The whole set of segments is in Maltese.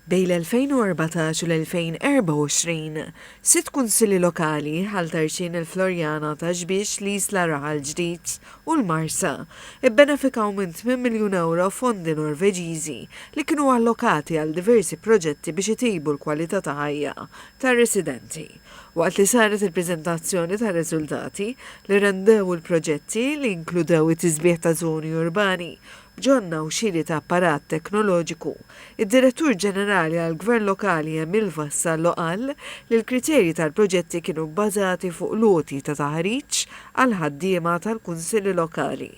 Bejn l-2014 u l-2024, 6 kunsilli lokali ħaltarxin il-Florjana ta' Xbiex l-Isla Raħal Ġdid u l-Marsa ibbenefikaw minn 8 miljun euro fondi Norveġiżi li kienu allokati għal diversi proġetti biex itejbu l-kwalità ta' ħajja tar-residenti. Waqt li saret il-preżentazzjoni ta' riżultati li rendew il-proġetti li inkludew it-tisbieħ ta' żoni urbani b'ġonna u xiri ta' apparat teknoloġiku, id-Direttur Ġenerali għall-Gvern Lokali Emil Vassallo qal li l-kriterji tal-proġetti kienu bbażati fuq loti ta' taħriġ għal ħaddiema tal-Kunsilli Lokali.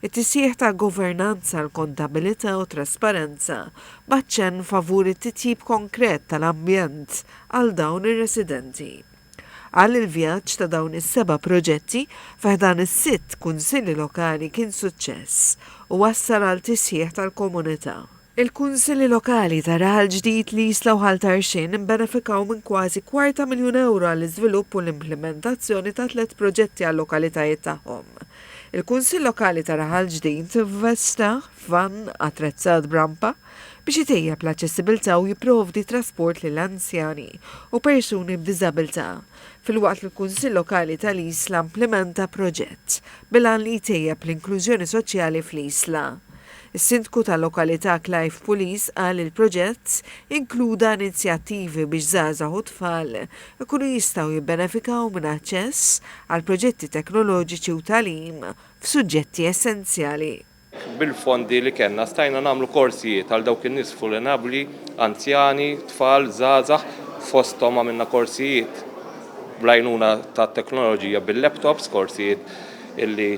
It-tisjieħ ta' governanza l-kontabilità u trasparenza baċċen favur it-titjib konkret tal-ambjent għal dawn ir-residenti. Għal il-vjaġġ ta' dawn is-7 proġetti f'dan is-6 kunsilli lokali kien suċċess u wassal għal tisjieħ tal-komunità. Il-kunsilli lokali ta' Raħal Ġdid l-Isla u Ħaltarxin imbenefikaw minn kważi €250,000 għall-iżvilupp u l-implementazzjoni ta' 3 proġetti għall-lokalitajiet tagħhom. Il-Kunsill Lokali ta' Raħal Ġdid investa f'van attrezzat b'rampa biex itejjeb l-aċċessibilità u jipprovdi trasport lill anzjani u persuni b'diżabilità. Fil-waqt li l-Kunsill Lokali tal-Isla implementa proġett bil-għan li jtejjeb l-inklużjoni soċjali fl-Isla. Is-Sindku tal-Lokalità Clive Police qal il-proġett inkluda inizjattivi biex żgħażagħ u tfal ikunu jistgħu jibbenefikaw minn aċċess għal proġetti teknoloġiċi u tagħlim f'suġġetti essenzjali. Bil-fondi li kellna stajna nagħmlu korsijiet għal dawk in-nies vulnerabbli, anzjani, tfal, żgħażagħ, fosthom għamilna korsijiet bl-għajnuna tat-teknoloġija bil-laptops, korsijiet illi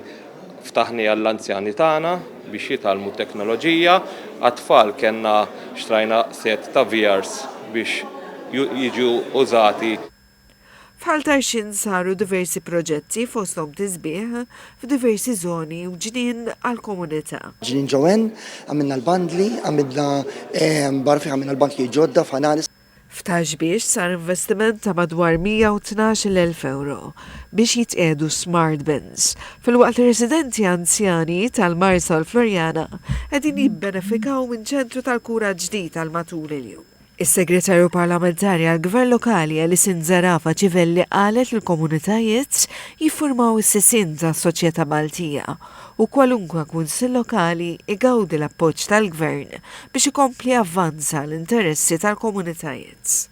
ftaħni għall-anzjani tagħna biex jitalmu teknoloġija, għat-tfal kellna xtrajna set ta' VRs biex jiġu użati. F'Ħaltarxin saru diversi proġetti fosthom tisbieħ f'diversi żoni u ġnien għall-komunità. Ġnien ġewen, għamilna l-bandli, għamilna barfi għamilna l-bankli ġodda f'analis. F'Taġbiex sar investiment ta' madwar €112,000 biex jitqiedu smart bins. Fil-waqt residenti anzjani tal-Marsa u l-Florjana qegħdin jibbenefikaw minn ċentru tal-kura ġdid għal matul il-jum. Is-Segretarju Parlamentari għall-Gvern Lokali Alison Zarafa Ċivelli qalet li l-komunitajiet jiffurmaw is-sisien tas-soċjetà Maltija u kwalunkwe kunsill lokali igawdi l-appoġġ tal-Gvern biex ikompli avvanza l-interessi tal-komunitajiet.